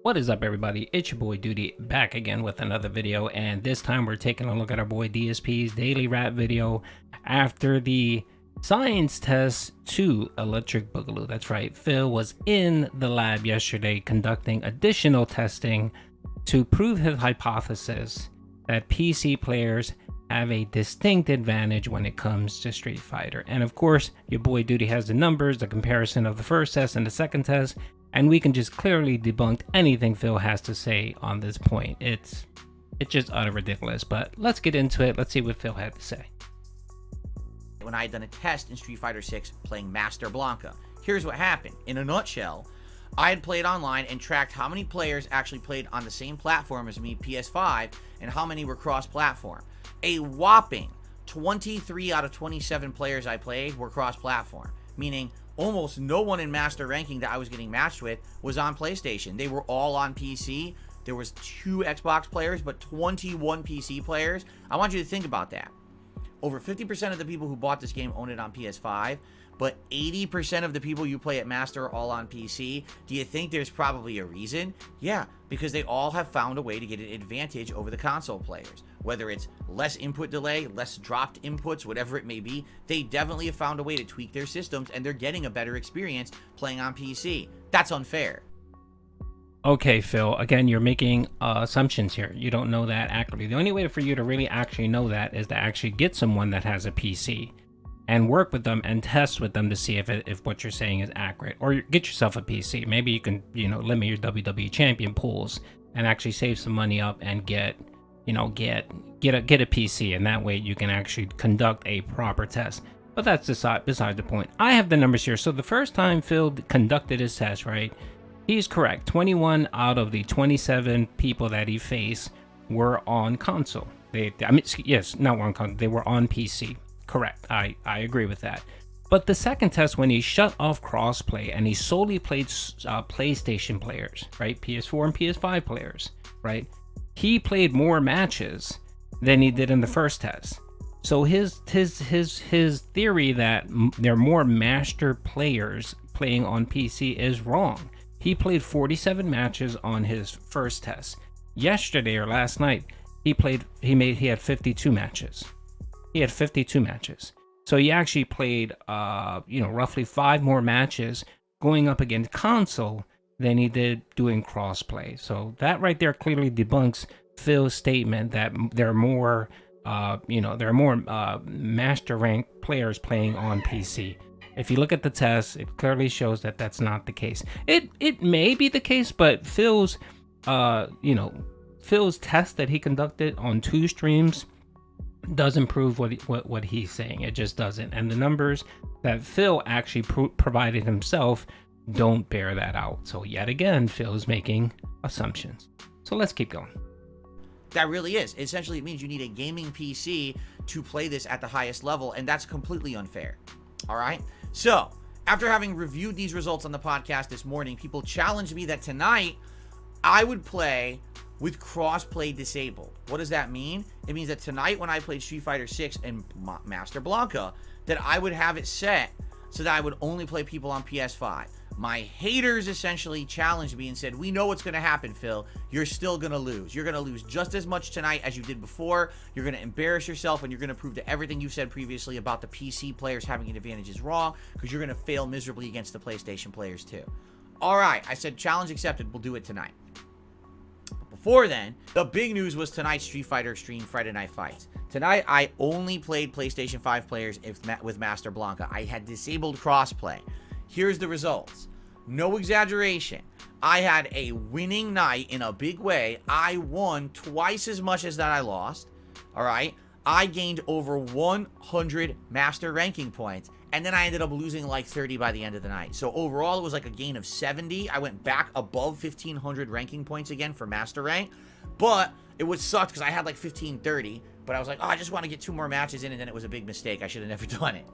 What is up, everybody? It's your boy Doody back again with another video, and this time we're taking a look at our boy DSP's daily rap video after the science test to Electric Boogaloo. That's right, Phil was in the lab yesterday conducting additional testing to prove his hypothesis that PC players have a distinct advantage when it comes to Street Fighter. And of course, your boy Doody has the numbers, the comparison of the first test and the second test, and we can just clearly debunk anything Phil has to say on this point. It's just utter ridiculous, but let's get into it. Let's see what Phil had to say. When I had done a test in Street Fighter 6 playing Master Blanca, here's what happened. In a nutshell, I had played online and tracked how many players actually played on the same platform as me, PS5, and how many were cross-platform. A whopping 23 out of 27 players I played were cross-platform, meaning almost no one in master ranking that I was getting matched with was on PlayStation. They were all on PC. There was 2 Xbox players, but 21 PC players. I want you to think about that. Over 50% of the people who bought this game own it on PS5, but 80% of the people you play at Master are all on PC. Do you think there's probably a reason? Yeah, because they all have found a way to get an advantage over the console players. Whether it's less input delay, less dropped inputs, whatever it may be, they definitely have found a way to tweak their systems, and they're getting a better experience playing on PC. That's unfair. Okay, Phil, again, you're making assumptions here. You don't know that accurately. The only way for you to really actually know that is to actually get someone that has a PC and work with them and test with them to see if what you're saying is accurate. Or get yourself a PC. Maybe you can, limit your WWE champion pools and actually save some money up and get a PC, and that way you can actually conduct a proper test. But that's beside the point. I have the numbers here. So the first time Phil conducted his test, right, he's correct. 21 out of the 27 people that he faced were on console. They were on console. They were on PC. Correct. I agree with that. But the second test, when he shut off crossplay and he solely played PlayStation players, right, PS4 and PS5 players, right, he played more matches than he did in the first test. So his theory that there are more master players playing on PC is wrong. He played 47 matches on his first test. Yesterday or last night, he had 52 matches. He had 52 matches. So he actually played roughly 5 more matches going up against console than he did doing crossplay. So that right there clearly debunks Phil's statement that there are more master rank players playing on PC. If you look at the test, it clearly shows that that's not the case. It may be the case, but Phil's test that he conducted on 2 streams doesn't prove what he's saying. It just doesn't. And the numbers that Phil actually provided himself don't bear that out. So yet again, Phil is making assumptions. So let's keep going. That really is. Essentially, it means you need a gaming PC to play this at the highest level, and that's completely unfair. All right? So, after having reviewed these results on the podcast this morning, people challenged me that tonight I would play with crossplay disabled. What does that mean? It means that tonight when I played Street Fighter 6 and Master Blanca, that I would have it set so that I would only play people on PS5. My haters essentially challenged me and said, we know what's going to happen, Phil. You're still going to lose. You're going to lose just as much tonight as you did before. You're going to embarrass yourself, and you're going to prove that everything you said previously about the PC players having an advantage is wrong, because you're going to fail miserably against the PlayStation players too. All right, I said challenge accepted. We'll do it tonight. Before then, the big news was tonight's Street Fighter Extreme Friday Night Fights. Tonight, I only played PlayStation 5 players with Master Blanca. I had disabled crossplay. Here's the results. No exaggeration. I had a winning night in a big way. I won twice as much as that I lost. All right. I gained over 100 master ranking points, and then I ended up losing like 30 by the end of the night. So overall, it was like a gain of 70. I went back above 1,500 ranking points again for master rank, but it was sucked because I had like 1,530, but I was like, oh, I just want to get 2 more matches in, and then it was a big mistake. I should have never done it.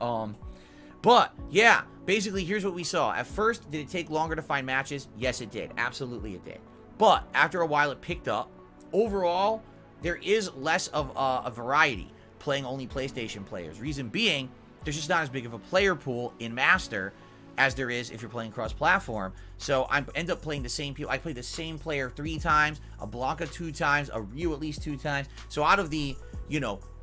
But yeah, basically, here's what we saw. At first, did it take longer to find matches? Yes, it did. Absolutely, it did. But after a while, it picked up. Overall, there is less of a variety playing only PlayStation players. Reason being, there's just not as big of a player pool in Master as there is if you're playing cross-platform. So I end up playing the same people. I played the same player 3 times, a Blanca 2 times, a Ryu at least 2 times. So out of the,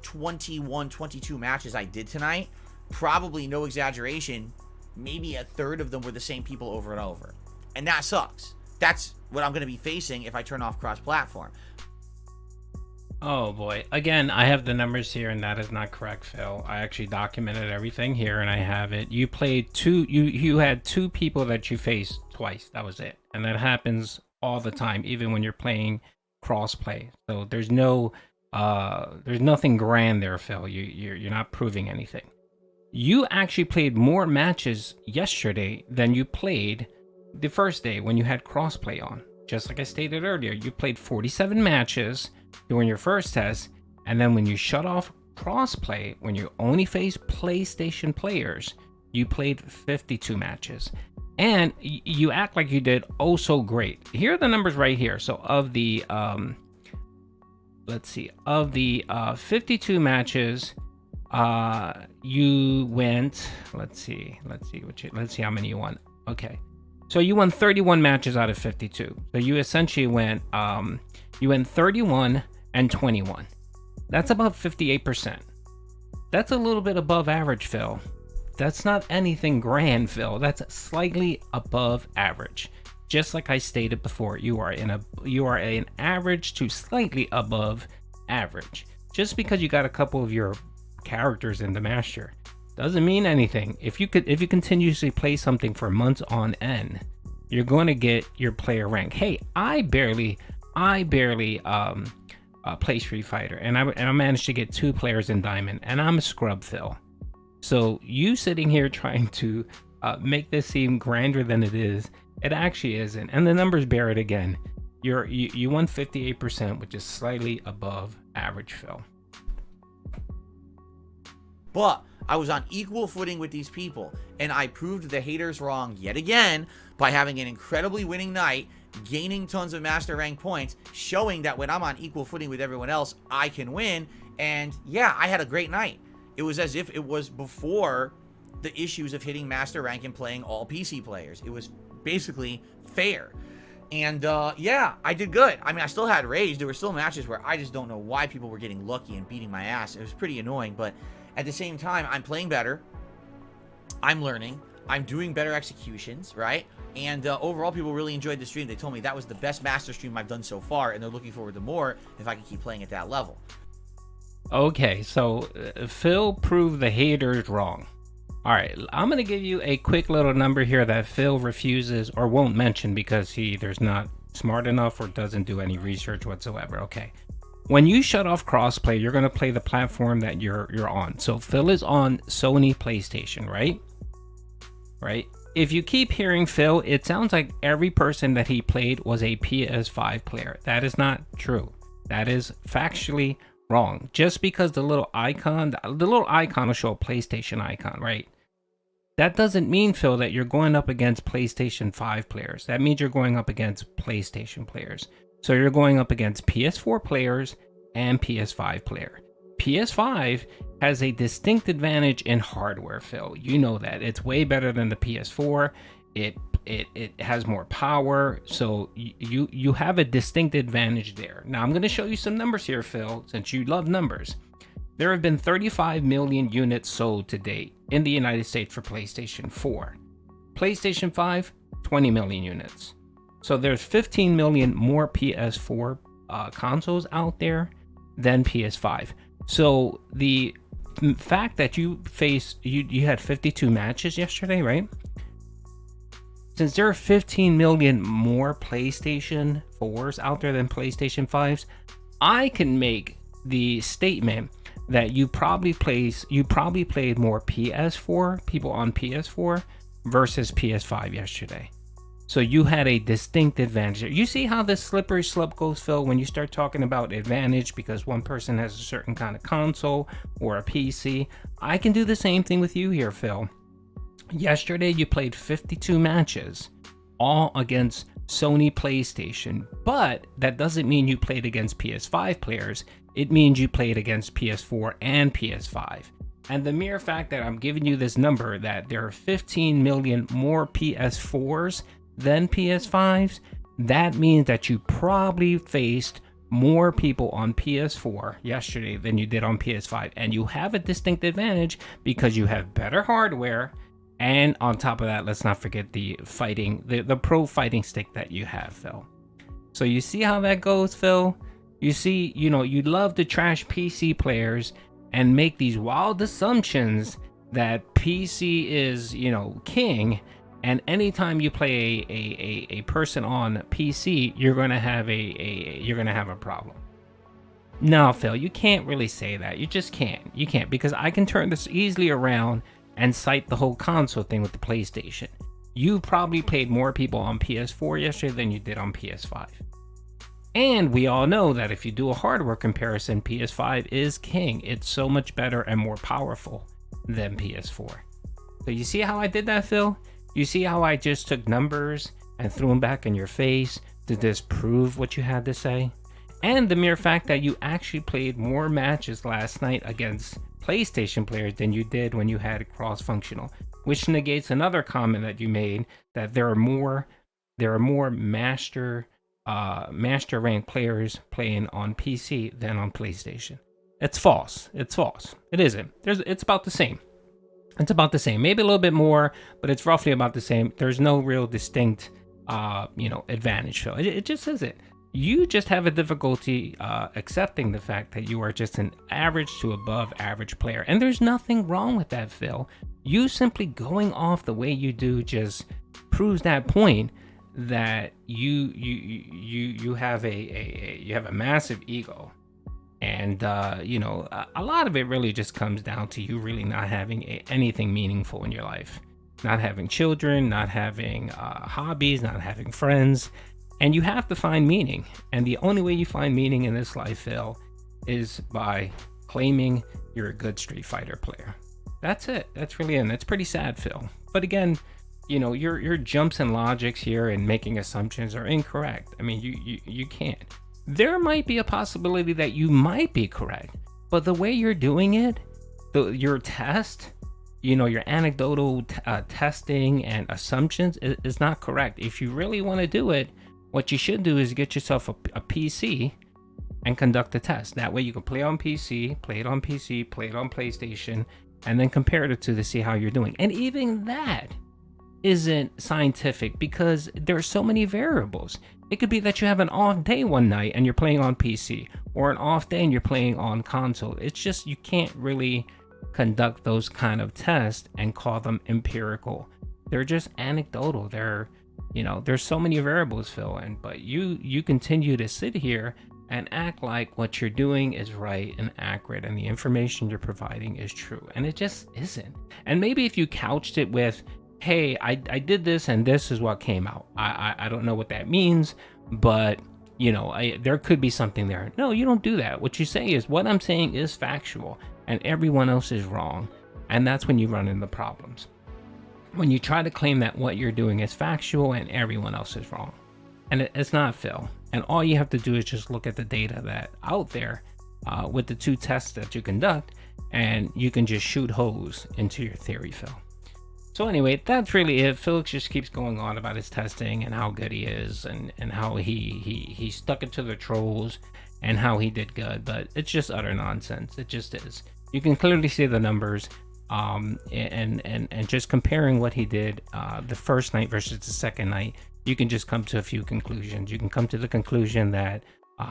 21, 22 matches I did tonight, probably, no exaggeration, maybe a third of them were the same people over and over. And that sucks. That's what I'm going to be facing if I turn off cross-platform. Oh boy. Again, I have the numbers here, and that is not correct, Phil. I actually documented everything here, and I have it. You played you had 2 people that you faced twice. That was it. And that happens all the time, even when you're playing crossplay. So there's nothing grand there, Phil. You're not proving anything. You actually played more matches yesterday than you played the first day when you had crossplay on. Just like I stated earlier, you played 47 matches during your first test, and then when you shut off crossplay, when you only face PlayStation players, you played 52 matches. And you act like you did oh so great. Here are the numbers right here. So of the let's see, of the 52 matches, you went, let's see how many you won. Okay. So you won 31 matches out of 52. So you essentially went 31 and 21. That's about 58%. That's a little bit above average, Phil. That's not anything grand, Phil. That's slightly above average. Just like I stated before, you are an average to slightly above average. Just because you got a couple of your characters in the master doesn't mean anything. If you continuously play something for months on end, you're going to get your player rank. Hey, I barely play Street Fighter, and I managed to get 2 players in Diamond, and I'm a scrub, Phil. So you sitting here trying to make this seem grander than it is, it actually isn't. And the numbers bear it again. You won 58%, which is slightly above average, Phil. But I was on equal footing with these people, and I proved the haters wrong yet again by having an incredibly winning night, gaining tons of master rank points, showing that when I'm on equal footing with everyone else, I can win. And yeah, I had a great night. It was as if it was before the issues of hitting master rank and playing all PC players. It was basically fair. And yeah, I did good. I mean, I still had rage. There were still matches where I just don't know why people were getting lucky and beating my ass. It was pretty annoying, but at the same time, I'm playing better. I'm learning. I'm doing better executions, right? And overall, people really enjoyed the stream. They told me that was the best master stream I've done so far, and they're looking forward to more if I can keep playing at that level. Okay, so Phil proved the haters wrong. All right, I'm going to give you a quick little number here that Phil refuses or won't mention because he either's not smart enough or doesn't do any research whatsoever. Okay. When you shut off crossplay, you're going to play the platform that you're on. So Phil is on Sony PlayStation, right? Right? If you keep hearing Phil, it sounds like every person that he played was a PS5 player. That is not true. That is factually wrong. Just because the little icon will show a PlayStation icon, right? That doesn't mean, Phil, that you're going up against PlayStation 5 players. That means you're going up against PlayStation players. So you're going up against PS4 players and PS5 player. PS5 has a distinct advantage in hardware, Phil. You know that. It's way better than the PS4. It has more power. So you have a distinct advantage there. Now I'm going to show you some numbers here, Phil, since you love numbers. There have been 35 million units sold to date in the United States for PlayStation 4. PlayStation 5, 20 million units. So there's 15 million more PS4 consoles out there than PS5. So the fact that you had 52 matches yesterday, right? Since there are 15 million more PlayStation 4s out there than PlayStation 5s, I can make the statement that you probably played more PS4 people on PS4 versus PS5 yesterday. So you had a distinct advantage. You see how this slippery slope goes, Phil, when you start talking about advantage because one person has a certain kind of console or a PC. I can do the same thing with you here, Phil. Yesterday you played 52 matches, all against Sony PlayStation, but that doesn't mean you played against PS5 players. It means you played against PS4 and PS5. And the mere fact that I'm giving you this number, that there are 15 million more PS4s than PS5s, that means that you probably faced more people on PS4 yesterday than you did on PS5. And you have a distinct advantage because you have better hardware. And on top of that, let's not forget the pro fighting stick that you have, Phil. So you see how that goes, Phil? You see, you love to trash PC players and make these wild assumptions that PC is, king. And anytime you play a person on PC, you're gonna have a problem. No, Phil, you can't really say that. You just can't. You can't, because I can turn this easily around and cite the whole console thing with the PlayStation. You probably played more people on PS4 yesterday than you did on PS5. And we all know that if you do a hardware comparison, PS5 is king. It's so much better and more powerful than PS4. So you see how I did that, Phil? You see how I just took numbers and threw them back in your face to disprove what you had to say? And the mere fact that you actually played more matches last night against PlayStation players than you did when you had cross-functional, which negates another comment that you made, that there are more master rank players playing on PC than on PlayStation. It's false. It's false. It isn't. It's about the same. It's about the same. Maybe a little bit more, but it's roughly about the same. There's no real distinct, advantage, Phil. It just isn't. You just have a difficulty accepting the fact that you are just an average to above average player. And there's nothing wrong with that, Phil. You simply going off the way you do just proves that point, that you have a massive ego. And a lot of it really just comes down to you really not having anything meaningful in your life. Not having children, not having hobbies, not having friends. And you have to find meaning. And the only way you find meaning in this life, Phil, is by claiming you're a good Street Fighter player. That's it. That's really it. And that's pretty sad, Phil. But again, your jumps and logics here and making assumptions are incorrect. I mean, you can't. There might be a possibility that you might be correct, but the way you're doing it, your test, your anecdotal testing and assumptions is not correct. If you really want to do it, what you should do is get yourself a PC and conduct a test. That way you can play on PC, play it on PlayStation, and then compare the two to see how you're doing. And even that isn't scientific because there are so many variables. It could be that you have an off day one night and you're playing on PC, or an off day and you're playing on console. It's just, you can't really conduct those kind of tests and call them empirical. They're just anecdotal. There's so many variables, Phil, but you continue to sit here and act like what you're doing is right and accurate and the information you're providing is true, and it just isn't. And maybe if you couched it with, hey, I did this and this is what came out. I don't know what that means, but there could be something there. No, you don't do that. What you say is, what I'm saying is factual and everyone else is wrong. And that's when you run into problems. When you try to claim that what you're doing is factual and everyone else is wrong. And it's not, Phil. And all you have to do is just look at the data that out there with the two tests that you conduct, and you can just shoot holes into your theory, Phil. So anyway, that's really it. Felix just keeps going on about his testing and how good he is, and how he stuck it to the trolls and how he did good, but it's just utter nonsense. It just is. You can clearly see the numbers, and just comparing what he did the first night versus the second night, you can just come to a few conclusions. You can come to the conclusion that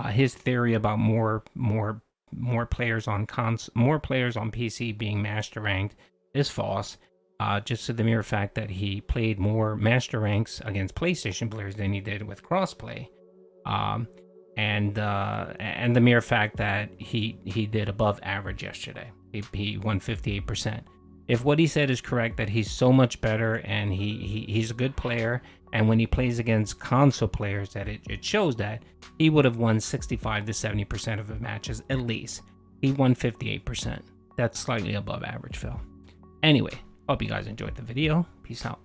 his theory about more players on PC being master ranked is false. Just to the mere fact that he played more master ranks against PlayStation players than he did with Crossplay, and the mere fact that he did above average yesterday. He won 58%. If what he said is correct, that he's so much better and he's a good player, and when he plays against console players, that it shows that he would have won 65 to 70% of the matches at least. He won 58%. That's slightly above average, Phil. Anyway. Hope you guys enjoyed the video. Peace out.